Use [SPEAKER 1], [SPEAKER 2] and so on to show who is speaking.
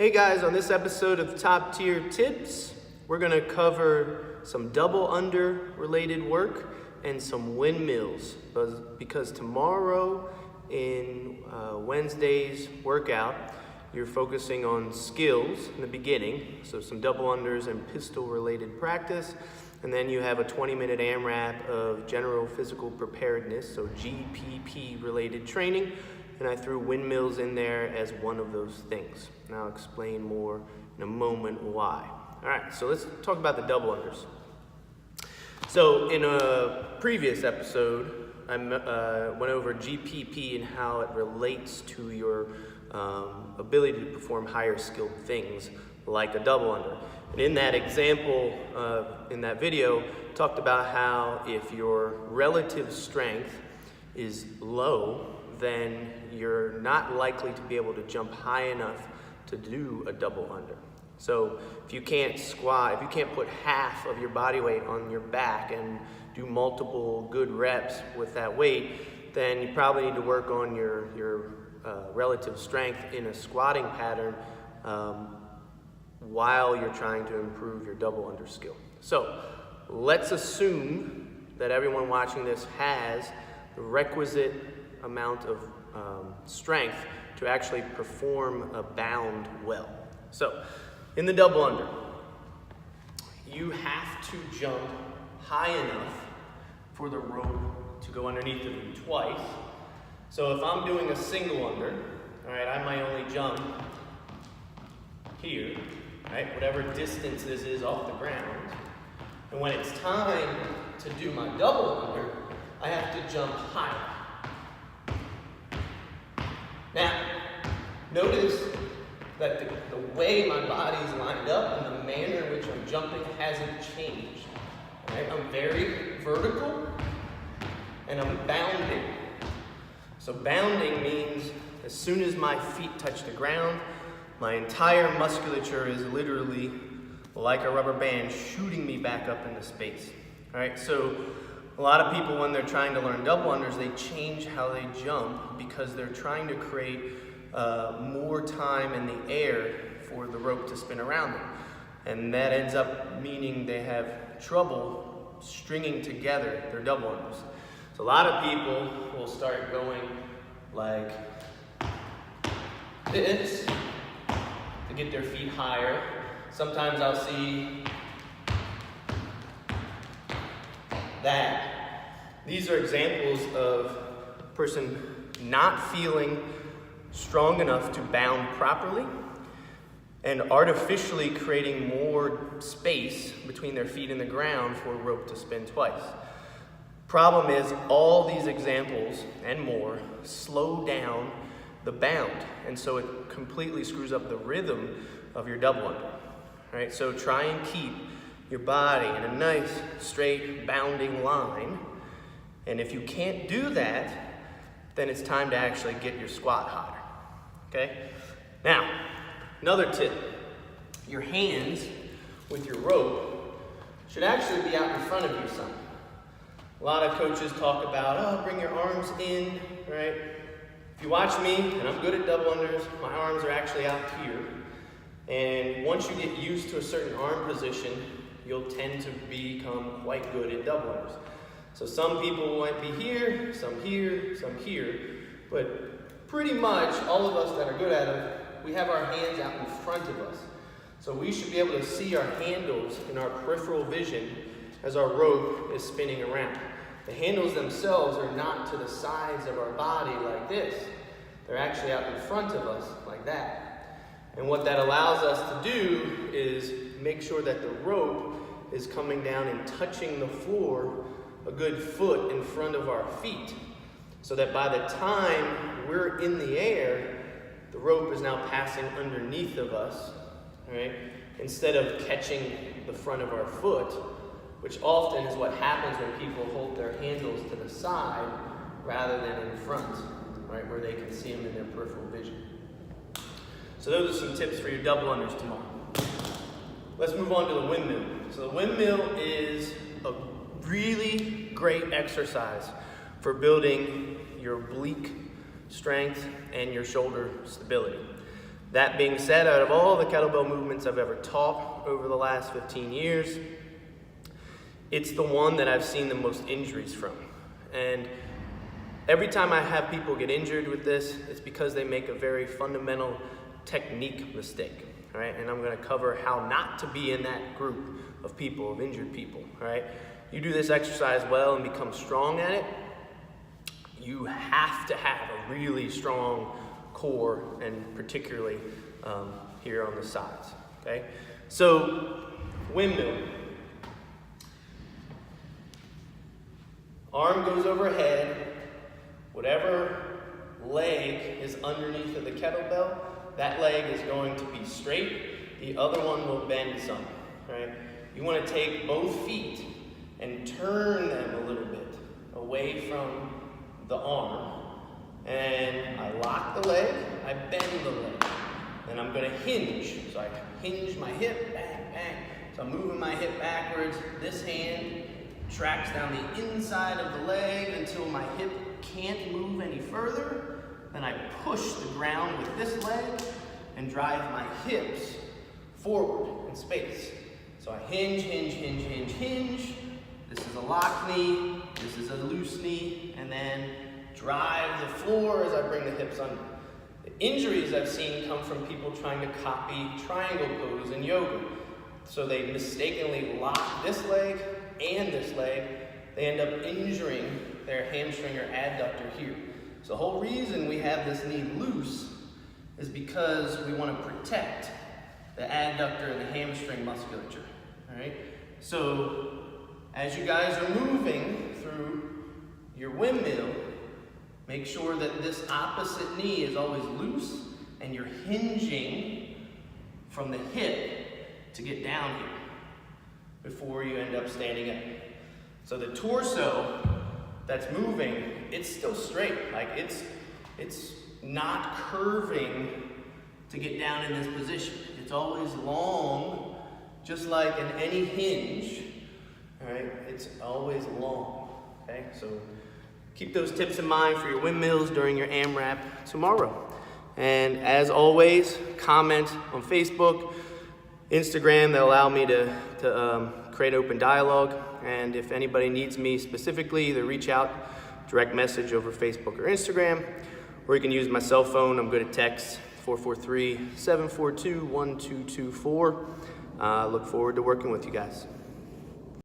[SPEAKER 1] Hey guys, on this episode of Top Tier Tips, we're going to cover some double under related work and some windmills, because tomorrow in Wednesday's workout, you're focusing on skills in the beginning, so some double unders and pistol related practice, and then you have a 20-minute AMRAP of general physical preparedness, so GPP related training. And I threw windmills in there as one of those things. And I'll explain more in a moment why. All right, so let's talk about the double unders. So in a previous episode, I went over GPP and how it relates to your ability to perform higher skilled things like a double under. And in that example, in that video, talked about how if your relative strength is low, then you're not likely to be able to jump high enough to do a double under. So if you can't squat, if you can't put half of your body weight on your back and do multiple good reps with that weight, then you probably need to work on your relative strength in a squatting pattern while you're trying to improve your double under skill. So let's assume that everyone watching this has the requisite amount of strength to actually perform a bound well. So in the double under, you have to jump high enough for the rope to go underneath of you twice. So if I'm doing a single under, all right, I might only jump here, right, whatever distance this is off the ground. And when it's time to do my double under, I have to jump higher. Now, notice that the way my body's lined up and the manner in which I'm jumping hasn't changed. Right? I'm very vertical and I'm bounding. So bounding means as soon as my feet touch the ground, my entire musculature is literally like a rubber band shooting me back up into space. All right, so a lot of people, when they're trying to learn double unders, they change how they jump because they're trying to create more time in the air for the rope to spin around them. And that ends up meaning they have trouble stringing together their double unders. So a lot of people will start going like this to get their feet higher. Sometimes I'll see that. These are examples of a person not feeling strong enough to bound properly and artificially creating more space between their feet and the ground for a rope to spin twice. Problem is, all these examples and more slow down the bound, and so it completely screws up the rhythm of your double under. Right? So try and keep your body in a nice, straight, bounding line. And if you can't do that, then it's time to actually get your squat higher. Okay? Now, another tip. Your hands with your rope should actually be out in front of you some. A lot of coaches talk about, bring your arms in, right? If you watch me, and I'm good at double unders, my arms are actually out here. And once you get used to a certain arm position, you'll tend to become quite good at double unders. So some people might be here, some here, but pretty much all of us that are good at it, we have our hands out in front of us. So we should be able to see our handles in our peripheral vision as our rope is spinning around. The handles themselves are not to the sides of our body like this. They're actually out in front of us like that. And what that allows us to do is make sure that the rope is coming down and touching the floor a good foot in front of our feet, so that by the time we're in the air, the rope is now passing underneath of us, right? Instead of catching the front of our foot, which often is what happens when people hold their handles to the side rather than in front, right, where they can see them in their peripheral vision. So those are some tips for your double unders tomorrow. Let's move on to the windmill. So the windmill is a really great exercise for building your oblique strength and your shoulder stability. That being said, out of all the kettlebell movements I've ever taught over the last 15 years, it's the one that I've seen the most injuries from. And every time I have people get injured with this, it's because they make a very fundamental technique mistake, right? And I'm gonna cover how not to be in that group of people, of injured people, right? You do this exercise well and become strong at it, you have to have a really strong core, and particularly here on the sides, okay? So, windmill. Arm goes overhead, whatever leg is underneath of the kettlebell, that leg is going to be straight, the other one will bend some, right? You want to take both feet and turn them a little bit away from the arm, and I lock the leg, I bend the leg, and I'm going to hinge. So I hinge my hip, bang, bang. So I'm moving my hip backwards. This hand tracks down the inside of the leg until my hip can't move any further. Then I push the ground with this leg and drive my hips forward in space. So I hinge, hinge, hinge, hinge, hinge. This is a lock knee, this is a loose knee, and then drive the floor as I bring the hips under. The injuries I've seen come from people trying to copy triangle pose in yoga. So they mistakenly lock this leg and this leg. They end up injuring their hamstring or adductor here. So the whole reason we have this knee loose is because we want to protect the adductor and the hamstring musculature, all right? So as you guys are moving through your windmill, make sure that this opposite knee is always loose and you're hinging from the hip to get down here before you end up standing up. So the torso that's moving, it's still straight. Like it's not curving to get down in this position. It's always long, just like in any hinge, all right? It's always long, okay? So keep those tips in mind for your windmills during your AMRAP tomorrow. And as always, comment on Facebook, Instagram that allow me to create open dialogue. And if anybody needs me specifically, either reach out, direct message over Facebook or Instagram, or you can use my cell phone. I'm good at text, 443-742-1224. Look forward to working with you guys.